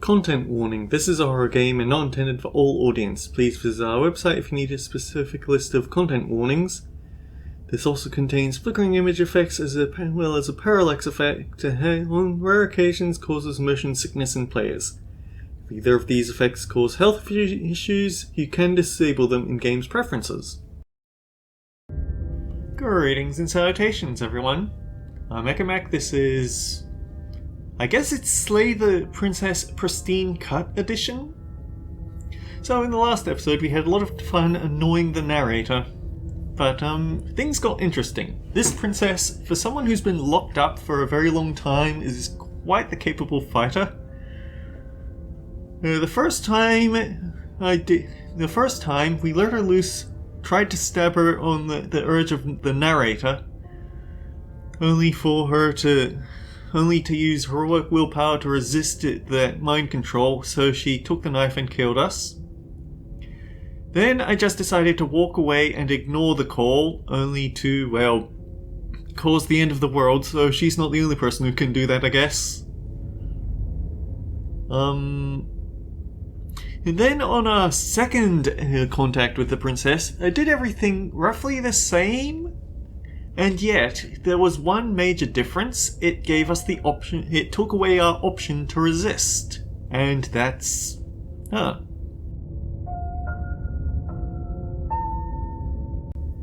Content warning. This is a horror game and not intended for all audience. Please visit our website if you need a specific list of content warnings. This also contains flickering image effects as well as a parallax effect that on rare occasions causes motion sickness in players. If either of these effects cause health issues, you can disable them in game's preferences. Greetings and salutations, everyone. I'm Ekamac. This is... I guess it's Slay the Princess Pristine Cut Edition? So in the last episode we had a lot of fun annoying the narrator. But things got interesting. This princess, for someone who's been locked up for a very long time, is quite the capable fighter. The first time we let her loose, tried to stab her on the urge of the narrator, only to use heroic willpower to resist the mind control, so she took the knife and killed us. Then I just decided to walk away and ignore the call, only to, well, cause the end of the world, so she's not the only person who can do that, I guess. And then on our second contact with the princess, I did everything roughly the same, and yet there was one major difference. It gave us the option, it took away our option to resist, and that's...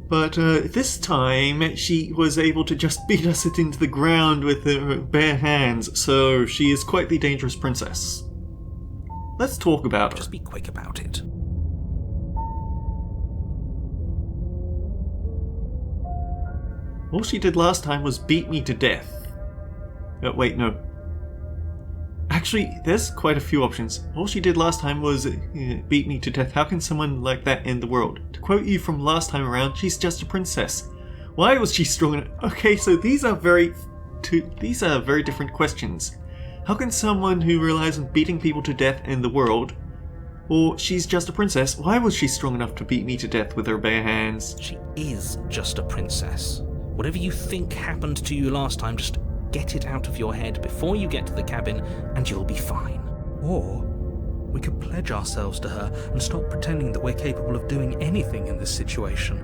But this time, she was able to just beat us into the ground with her bare hands, so she is quite the dangerous princess. Let's talk about her. Just be quick about it. All she did last time was beat me to death. Wait, no. Actually, there's quite a few options. All she did last time was beat me to death. How can someone like that end the world? To quote you from last time around, she's just a princess. Why was she strong enough? Okay, so these are very different questions. How can someone who relies on beating people to death end the world? Or she's just a princess. Why was she strong enough to beat me to death with her bare hands? She is just a princess. Whatever you think happened to you last time, just get it out of your head before you get to the cabin and you'll be fine. Or we could pledge ourselves to her and stop pretending that we're capable of doing anything in this situation.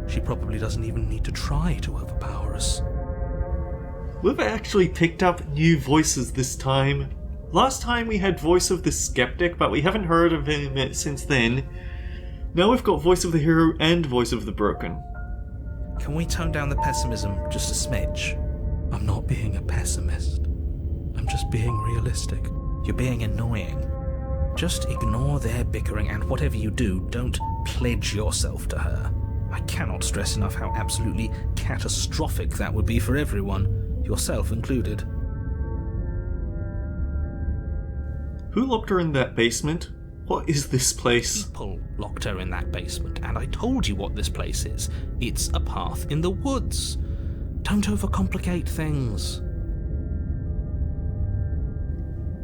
She probably doesn't even need to try to overpower us. We've actually picked up new voices this time. Last time we had Voice of the Skeptic, but we haven't heard of him since then. Now we've got Voice of the Hero and Voice of the Broken. Can we tone down the pessimism just a smidge? I'm not being a pessimist. I'm just being realistic. You're being annoying. Just ignore their bickering, and whatever you do, don't pledge yourself to her. I cannot stress enough how absolutely catastrophic that would be for everyone, yourself included. Who locked her in that basement? What is this place? People locked her in that basement, and I told you what this place is. It's a path in the woods. Don't overcomplicate things.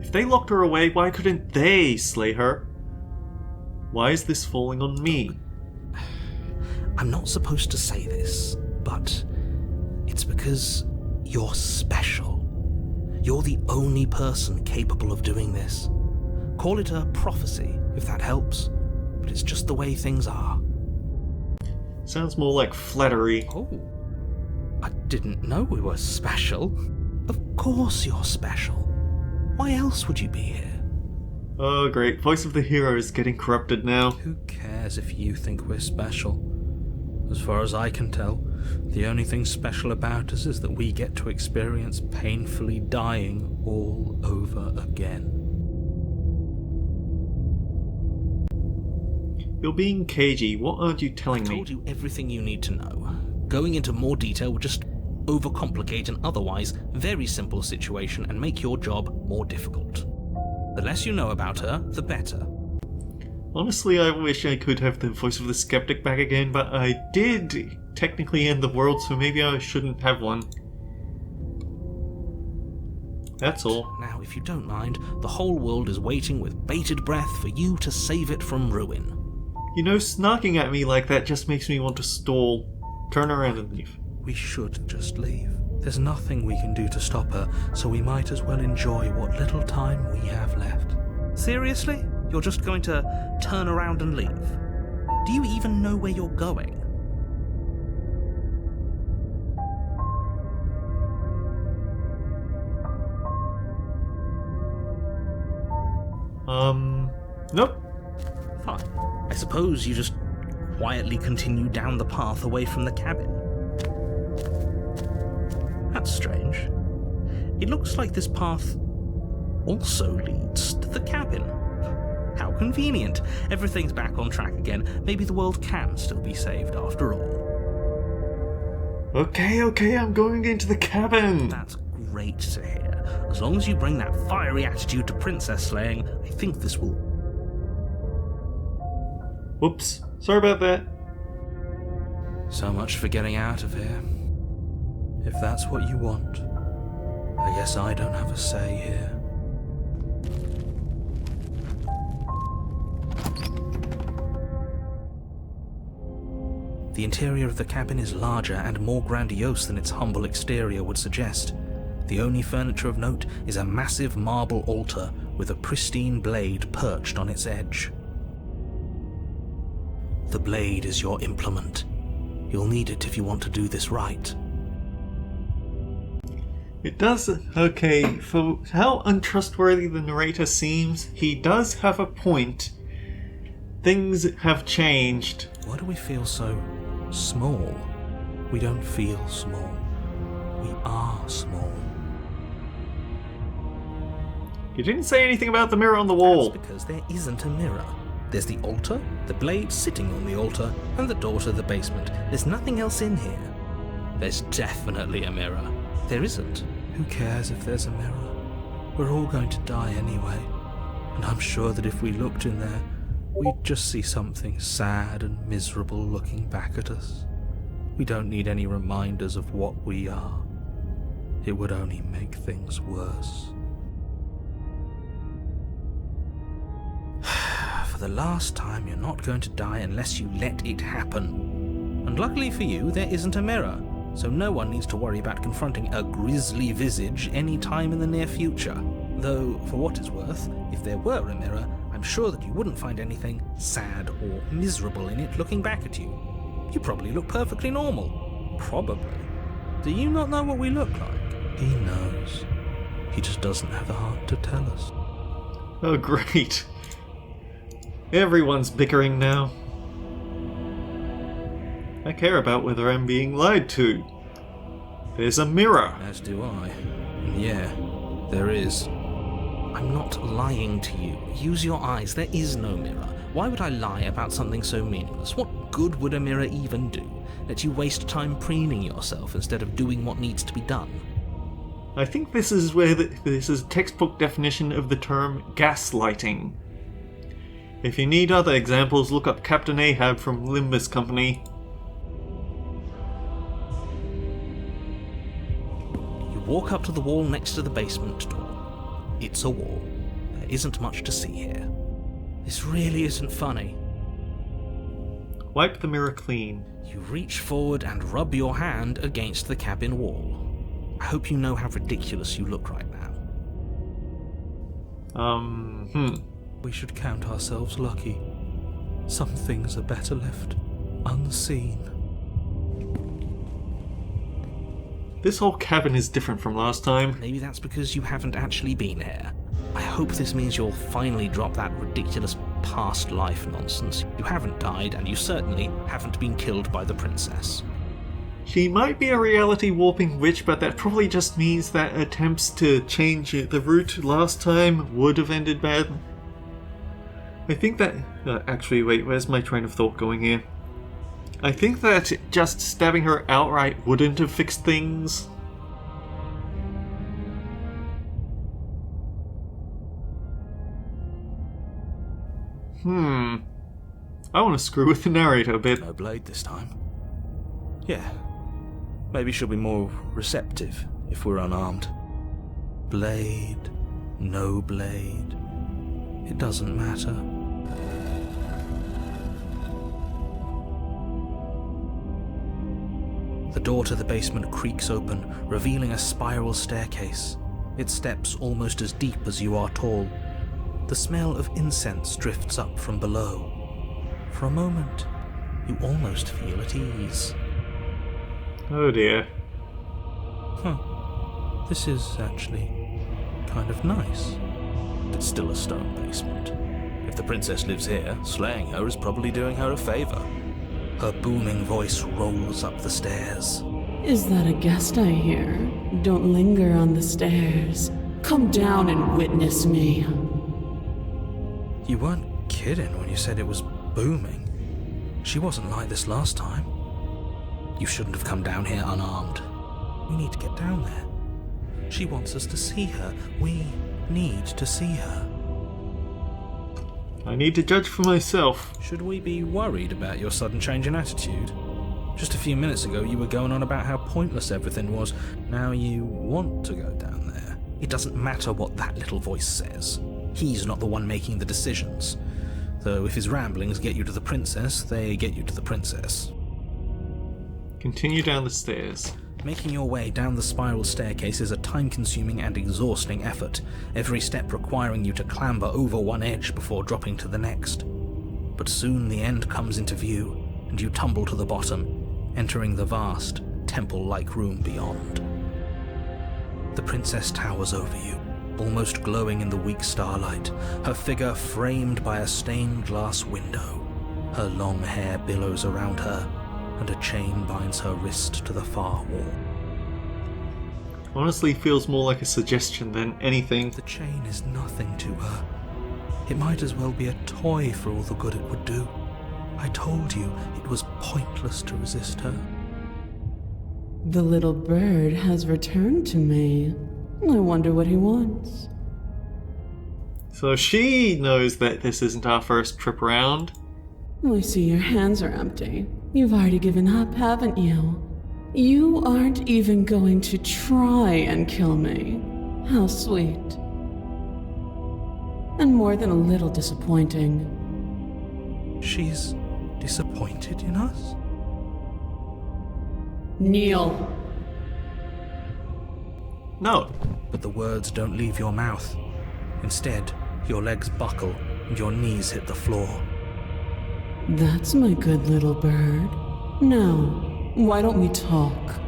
If they locked her away, why couldn't they slay her? Why is this falling on me? I'm not supposed to say this, but it's because you're special. You're the only person capable of doing this. Call it a prophecy, if that helps, but it's just the way things are. Sounds more like flattery. Oh, I didn't know we were special. Of course you're special. Why else would you be here? Oh great, Voice of the Hero is getting corrupted now. Who cares if you think we're special? As far as I can tell, the only thing special about us is that we get to experience painfully dying all over again. You're being cagey. What aren't you telling me? I told you everything you need to know. Going into more detail would just overcomplicate an otherwise very simple situation and make your job more difficult. The less you know about her, the better. Honestly, I wish I could have the Voice of the Skeptic back again, but I did technically end the world, so maybe I shouldn't have one. That's all. Now, if you don't mind, the whole world is waiting with bated breath for you to save it from ruin. You know, snarking at me like that just makes me want to stall. Turn around and leave. We should just leave. There's nothing we can do to stop her, so we might as well enjoy what little time we have left. Seriously? You're just going to turn around and leave? Do you even know where you're going? Nope. Fine. I suppose you just quietly continue down the path away from the cabin. That's strange. It looks like this path also leads to the cabin. How convenient. Everything's back on track again. Maybe the world can still be saved after all. Okay, I'm going into the cabin. That's great to hear. As long as you bring that fiery attitude to princess slaying, I think this will... Whoops. Sorry about that. So much for getting out of here. If that's what you want, I guess I don't have a say here. The interior of the cabin is larger and more grandiose than its humble exterior would suggest. The only furniture of note is a massive marble altar with a pristine blade perched on its edge. The blade is your implement. You'll need it if you want to do this right. It does. Okay, for how untrustworthy the narrator seems, he does have a point. Things have changed. Why do we feel so small? We don't feel small. We are small. You didn't say anything about the mirror on the wall. That's because there isn't a mirror. There's the altar, the blade sitting on the altar, and the door to the basement. There's nothing else in here. There's definitely a mirror. There isn't. Who cares if there's a mirror? We're all going to die anyway. And I'm sure that if we looked in there, we'd just see something sad and miserable looking back at us. We don't need any reminders of what we are. It would only make things worse. For the last time, you're not going to die unless you let it happen. And luckily for you, there isn't a mirror, so no one needs to worry about confronting a grisly visage any time in the near future. Though, for what it's worth, if there were a mirror, I'm sure that you wouldn't find anything sad or miserable in it looking back at you. You probably look perfectly normal. Probably. Do you not know what we look like? He knows. He just doesn't have the heart to tell us. Oh, great. Everyone's bickering now. I care about whether I'm being lied to. There's a mirror. As do I. Yeah, there is. I'm not lying to you. Use your eyes. There is no mirror. Why would I lie about something so meaningless? What good would a mirror even do? Let you waste time preening yourself instead of doing what needs to be done. I think this is where this is a textbook definition of the term gaslighting. If you need other examples, look up Captain Ahab from Limbus Company. You walk up to the wall next to the basement door. It's a wall. There isn't much to see here. This really isn't funny. Wipe the mirror clean. You reach forward and rub your hand against the cabin wall. I hope you know how ridiculous you look right now. We should count ourselves lucky. Some things are better left unseen. This whole cabin is different from last time. Maybe that's because you haven't actually been here. I hope this means you'll finally drop that ridiculous past life nonsense. You haven't died, and you certainly haven't been killed by the princess. She might be a reality warping witch, but that probably just means that attempts to change the route last time would have ended bad. I think that... actually, wait, where's my train of thought going here? I think that just stabbing her outright wouldn't have fixed things. I want to screw with the narrator a bit. No blade this time. Yeah. Maybe she'll be more receptive if we're unarmed. Blade, no blade. It doesn't matter. The door to the basement creaks open, revealing a spiral staircase, its steps almost as deep as you are tall. The smell of incense drifts up from below. For a moment, you almost feel at ease. Oh dear. This is actually kind of nice. It's still a stone basement. If the princess lives here, slaying her is probably doing her a favor. Her booming voice rolls up the stairs. Is that a guest I hear? Don't linger on the stairs. Come down and witness me. You weren't kidding when you said it was booming. She wasn't like this last time. You shouldn't have come down here unarmed. We need to get down there. She wants us to see her. We need to see her. I need to judge for myself. Should we be worried about your sudden change in attitude? Just a few minutes ago you were going on about how pointless everything was. Now you want to go down there. It doesn't matter what that little voice says. He's not the one making the decisions. Though if his ramblings get you to the princess, they get you to the princess. Continue down the stairs. Making your way down the spiral staircase is a time-consuming and exhausting effort, every step requiring you to clamber over one edge before dropping to the next. But soon the end comes into view, and you tumble to the bottom, entering the vast, temple-like room beyond. The princess towers over you, almost glowing in the weak starlight, her figure framed by a stained glass window. Her long hair billows around her, and a chain binds her wrist to the far wall. Honestly, feels more like a suggestion than anything. The chain is nothing to her. It might as well be a toy for all the good it would do. I told you it was pointless to resist her. The little bird has returned to me. I wonder what he wants. So she knows that this isn't our first trip around. I see your hands are empty. You've already given up, haven't you? You aren't even going to try and kill me. How sweet. And more than a little disappointing. She's disappointed in us? Kneel. No. But the words don't leave your mouth. Instead, your legs buckle and your knees hit the floor. That's my good little bird. Now, why don't we talk?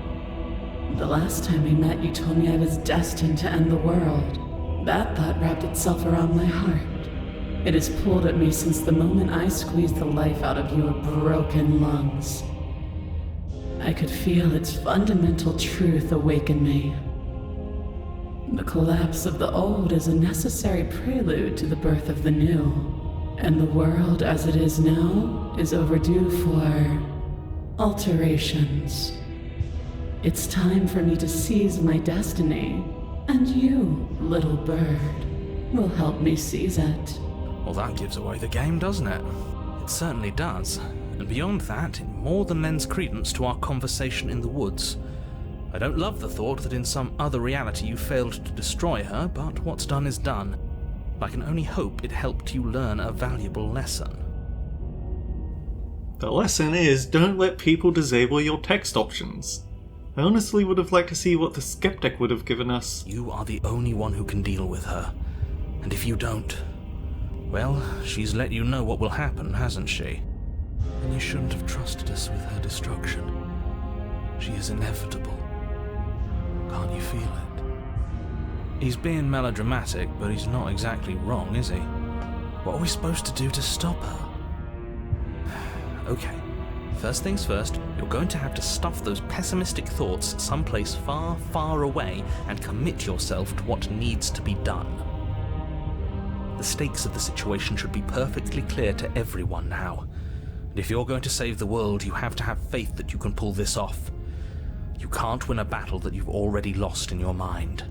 The last time we met, you told me I was destined to end the world. That thought wrapped itself around my heart. It has pulled at me since the moment I squeezed the life out of your broken lungs. I could feel its fundamental truth awaken me. The collapse of the old is a necessary prelude to the birth of the new. And the world as it is now is overdue for alterations. It's time for me to seize my destiny, and you, little bird, will help me seize it. Well, that gives away the game, doesn't it? It certainly does. And beyond that, it more than lends credence to our conversation in the woods. I don't love the thought that in some other reality you failed to destroy her, but what's done is done. I can only hope it helped you learn a valuable lesson. The lesson is, don't let people disable your text options. I honestly would have liked to see what the skeptic would have given us. You are the only one who can deal with her. And if you don't, well, she's let you know what will happen, hasn't she? And you shouldn't have trusted us with her destruction. She is inevitable. Can't you feel it? He's being melodramatic, but he's not exactly wrong, is he? What are we supposed to do to stop her? Okay, first things first, you're going to have to stuff those pessimistic thoughts someplace far, far away and commit yourself to what needs to be done. The stakes of the situation should be perfectly clear to everyone now. And if you're going to save the world, you have to have faith that you can pull this off. You can't win a battle that you've already lost in your mind.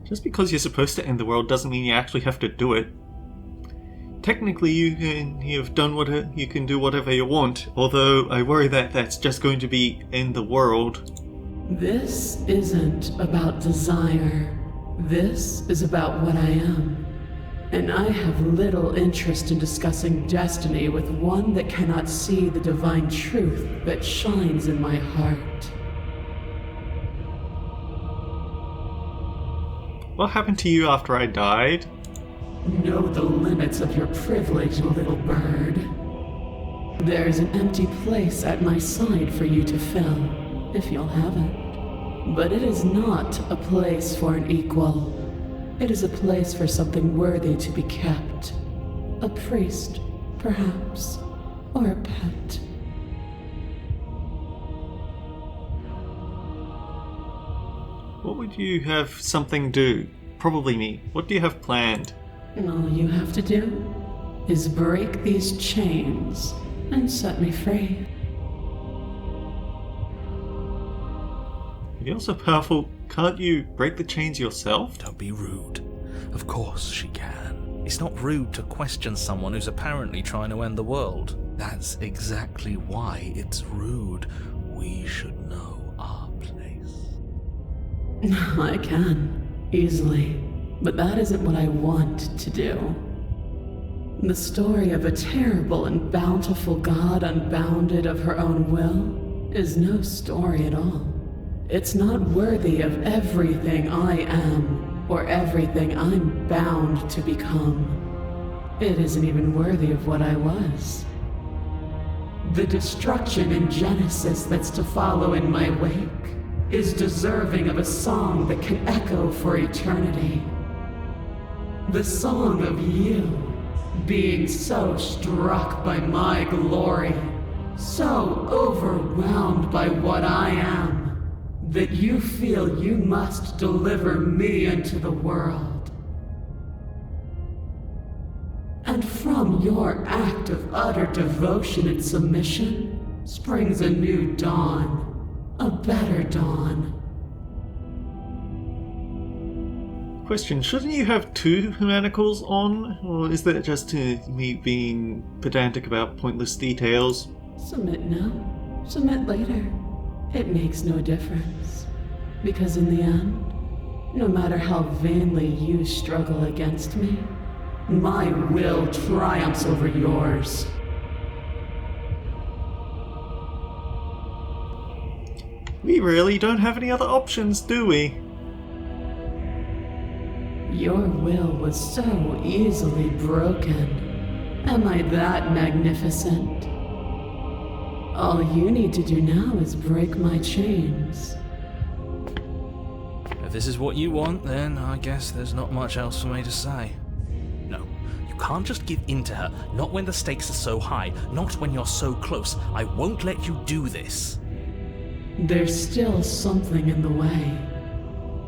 Just because you're supposed to end the world doesn't mean you actually have to do it. Technically, you've done you can do whatever you want, although I worry that that's just going to be end the world. This isn't about desire. This is about what I am. And I have little interest in discussing destiny with one that cannot see the divine truth that shines in my heart. What happened to you after I died? Know the limits of your privilege, little bird. There's an empty place at my side for you to fill, if you'll have it. But it is not a place for an equal. It is a place for something worthy to be kept. A priest, perhaps, or a pet. What would you have something do? Probably me. What do you have planned? All you have to do is break these chains and set me free. If you're so powerful, can't you break the chains yourself? Don't be rude. Of course she can. It's not rude to question someone who's apparently trying to end the world. That's exactly why it's rude. We should know our place. I can, easily. But that isn't what I want to do. The story of a terrible and bountiful god unbounded of her own will is no story at all. It's not worthy of everything I am, or everything I'm bound to become. It isn't even worthy of what I was. The destruction in Genesis that's to follow in my wake is deserving of a song that can echo for eternity. The song of you, being so struck by my glory, so overwhelmed by what I am, that you feel you must deliver me into the world. And from your act of utter devotion and submission springs a new dawn, a better dawn. Question, shouldn't you have two manacles on? Or is that just me being pedantic about pointless details? Submit now, submit later. It makes no difference. Because in the end, no matter how vainly you struggle against me, my will triumphs over yours. We really don't have any other options, do we? Your will was so easily broken. Am I that magnificent? All you need to do now is break my chains. If this is what you want, then I guess there's not much else for me to say. No, you can't just give in to her. Not when the stakes are so high. Not when you're so close. I won't let you do this. There's still something in the way.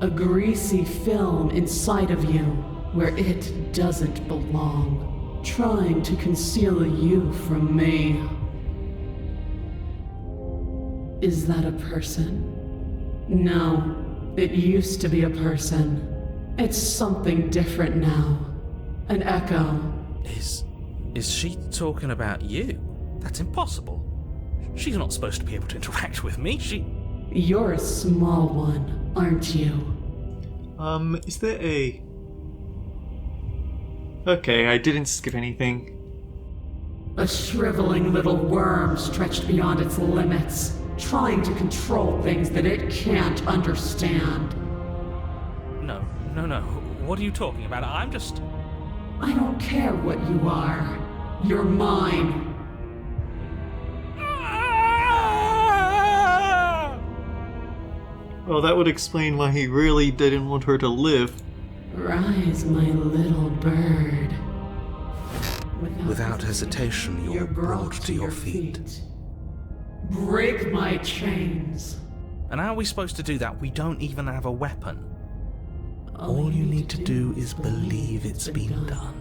A greasy film inside of you where it doesn't belong, trying to conceal you from me. Is that a person? No, it used to be a person. It's something different now. An echo. Is she talking about you? That's impossible. She's not supposed to be able to interact with me. You're a small one, aren't you? Is there a... Okay, I didn't skip anything. A shriveling little worm stretched beyond its limits, trying to control things that it can't understand. No. What are you talking about? I'm just... I don't care what you are. You're mine. Well, that would explain why he really didn't want her to live. Rise, my little bird. Without hesitation, you're brought to your feet. Break my chains. And how are we supposed to do that? We don't even have a weapon. All you need to do is believe it's been done.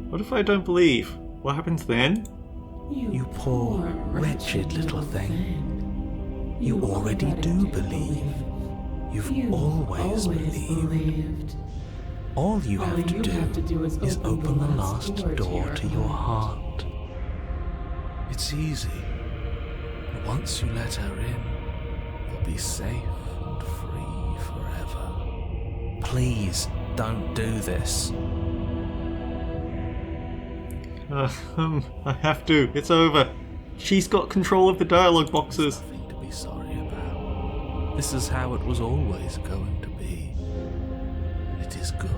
What if I don't believe? What happens then? You poor, wretched little thing. You already do believe. You've always believed. All you have to do is open the last door to your heart. It's easy. Once you let her in, You'll be safe and free forever. Please don't do this. I have to. It's over. She's got control of the dialogue boxes. Nothing to be sorry about. This is how it was always going to be. It is good.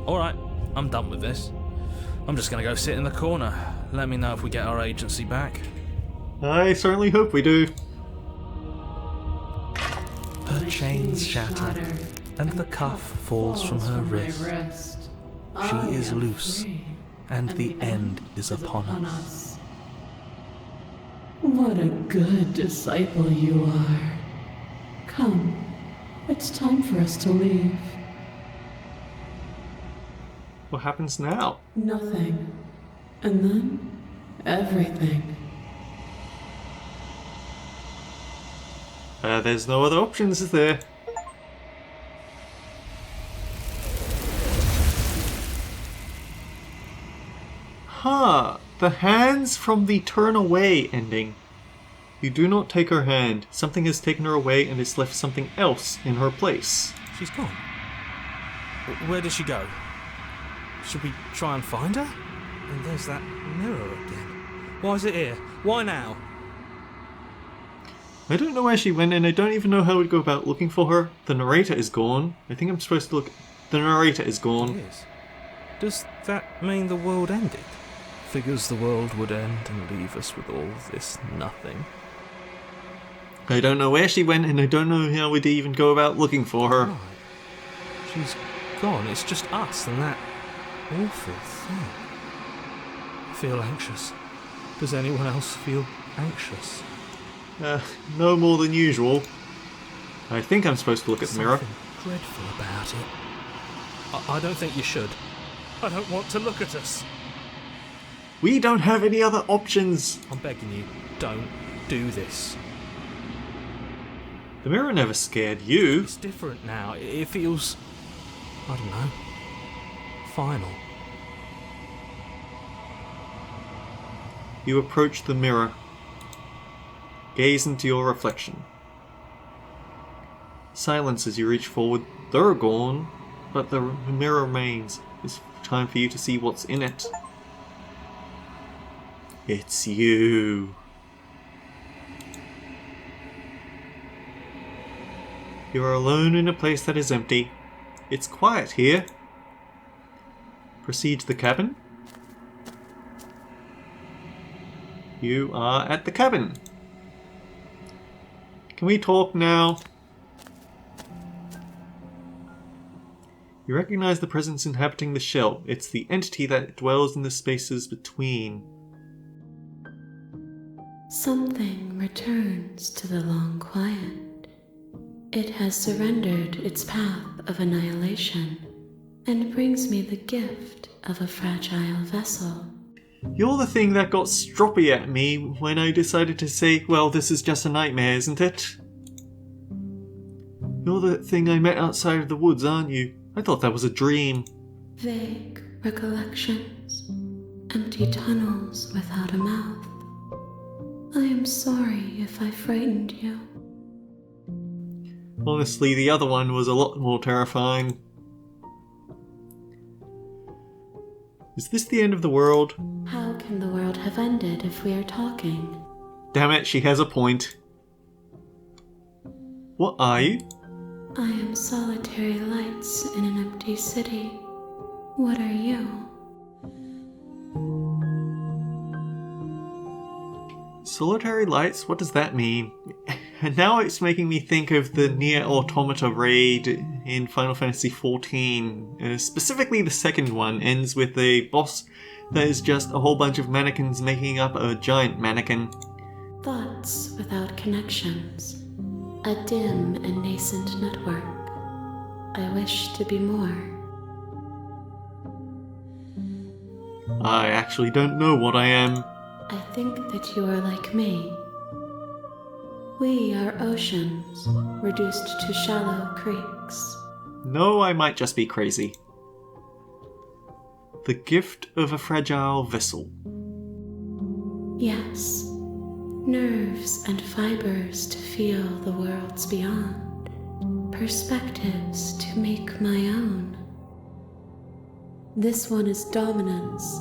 Alright, I'm done with this. I'm just gonna go sit in the corner. Let me know if we get our agency back. I certainly hope we do. Her chains shatter, and the cuff falls from her wrist. She is loose, and the end is upon us. What a good disciple you are. Come, it's time for us to leave. What happens now? Nothing. And then, everything. There's no other options, is there? Huh. The hands from the turn away ending. You do not take her hand. Something has taken her away and has left something else in her place. She's gone. Where did she go? Should we try and find her? And there's that mirror again. Why is it here? Why now? I don't know where she went, and I don't even know how we'd go about looking for her. The narrator is gone. I think I'm supposed to look... The narrator is gone. It is. Does that mean the world ended? Figures the world would end and leave us with all this nothing. I don't know where she went, and I don't know how we'd even go about looking for her. Right. She's gone. It's just us and that awful thing. I feel anxious. Does anyone else feel anxious? No more than usual. I think I'm supposed to look at the mirror. Something dreadful about it. I don't think you should. I don't want to look at us. We don't have any other options. I'm begging you, don't do this. The mirror never scared you. It's different now. It feels... I don't know. Final. You approach the mirror. Gaze into your reflection. Silence as you reach forward. They're gone, but the mirror remains. It's time for you to see what's in it. It's you. You are alone in a place that is empty. It's quiet here. Proceed to the cabin. You are at the cabin. Can we talk now? You recognize the presence inhabiting the shell. It's the entity that dwells in the spaces between. Something returns to the long quiet. It has surrendered its path of annihilation and brings me the gift of a fragile vessel. You're the thing that got stroppy at me when I decided to say, well, this is just a nightmare, isn't it? You're the thing I met outside of the woods, aren't you? I thought that was a dream. Vague recollections, empty tunnels without a mouth. I am sorry if I frightened you. Honestly, the other one was a lot more terrifying. Is this the end of the world? How can the world have ended if we are talking? Damn it, she has a point. What are you? I am solitary lights in an empty city. What are you? Solitary lights? What does that mean? And now it's making me think of the Nier Automata raid in Final Fantasy XIV. Specifically the second one ends with a boss that is just a whole bunch of mannequins making up a giant mannequin. Thoughts without connections. A dim and nascent network. I wish to be more. I actually don't know what I am. I think that you are like me. We are oceans, reduced to shallow creeks. No, I might just be crazy. The gift of a fragile vessel. Yes, Nerves and fibers to feel the worlds beyond, perspectives to make my own. This one is dominance,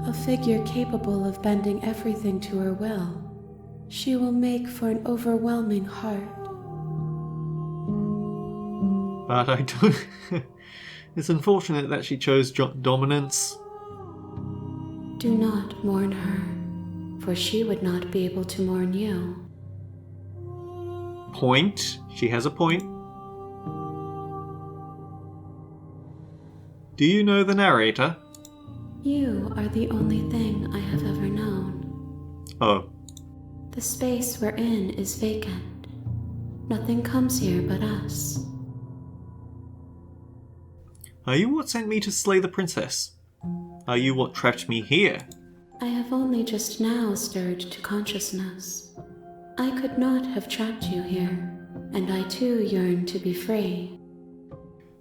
a figure capable of bending everything to her will. She will make for an overwhelming heart. But I don't... It's unfortunate that she chose dominance. Do not mourn her, for she would not be able to mourn you. Point. She has a point. Do you know the narrator? You are the only thing I have ever known. Oh. The space we're in is vacant. Nothing comes here but us. Are you what sent me to slay the princess? Are you what trapped me here? I have only just now stirred to consciousness. I could not have trapped you here, and I too yearn to be free.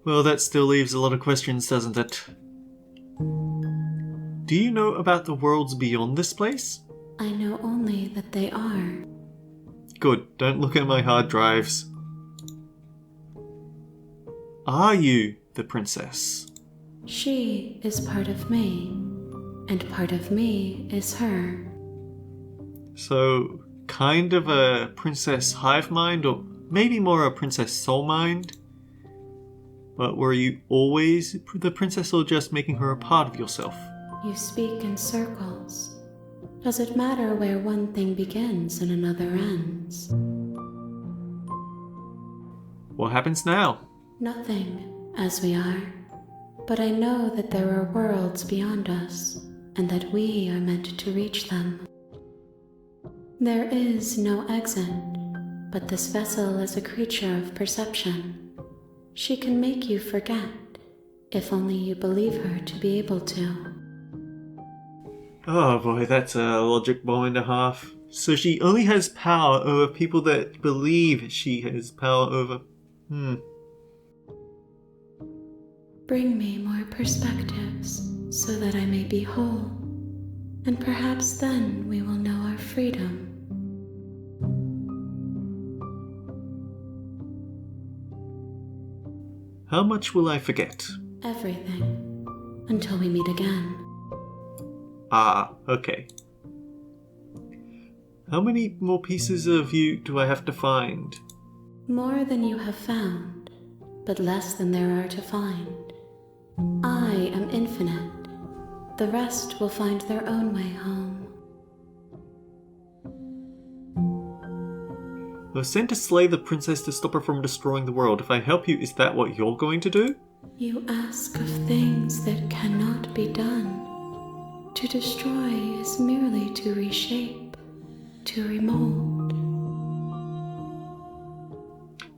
Well, that still leaves a lot of questions, doesn't it? Do you know about the worlds beyond this place? I know only that they are. Good, don't look at my hard drives. Are you the princess? She is part of me, and part of me is her. So, kind of a princess hive mind, or maybe more a princess soul mind? But were you always the princess, or just making her a part of yourself? You speak in circles. Does it matter where one thing begins and another ends? What happens now? Nothing, as we are. But I know that there are worlds beyond us, and that we are meant to reach them. There is no exit, but this vessel is a creature of perception. She can make you forget, if only you believe her to be able to. Oh boy, that's a logic bomb and a half. So she only has power over people that believe she has power over... Bring me more perspectives, so that I may be whole, and perhaps then we will know our freedom. How much will I forget? Everything, until we meet again. Ah, okay. How many more pieces of you do I have to find? More than you have found, but less than there are to find. I am infinite. The rest will find their own way home. I was sent to slay the princess to stop her from destroying the world. If I help you, is that what you're going to do? You ask of things that cannot be done. To destroy is merely to reshape, to remold.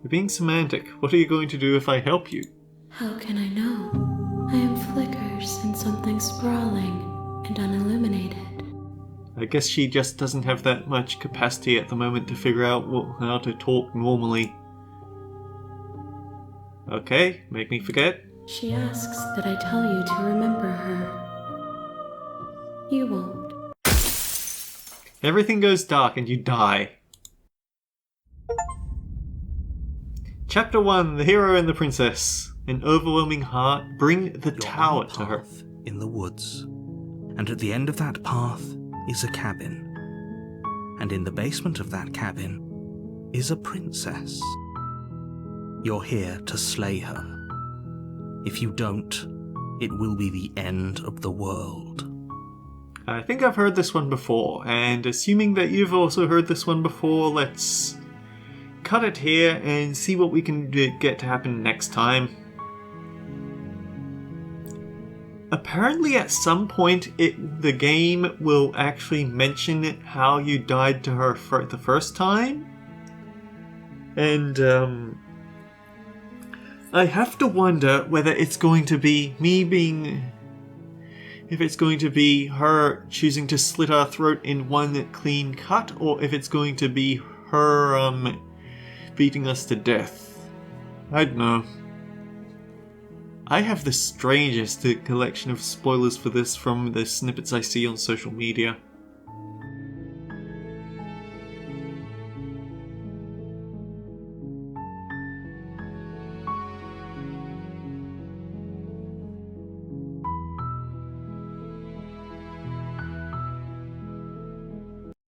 You're being semantic. What are you going to do if I help you? How can I know? I am flickers in something sprawling and unilluminated. I guess she just doesn't have that much capacity at the moment to figure out how to talk normally. Okay, make me forget. She asks that I tell you to remember her. You won't. Everything goes dark and you die. Chapter 1, The Hero and the Princess. An overwhelming heart, bring the You're tower on a to her. path in the woods, and at the end of that path is a cabin. And in the basement of that cabin is a princess. You're here to slay her. If you don't, it will be the end of the world. I think I've heard this one before, and assuming that you've also heard this one before, let's cut it here and see what we can get to happen next time. Apparently at some point the game will actually mention how you died to her for the first time. And I have to wonder whether it's going to be if it's going to be her choosing to slit our throat in one clean cut, or if it's going to be her beating us to death. I don't know. I have the strangest collection of spoilers for this from the snippets I see on social media.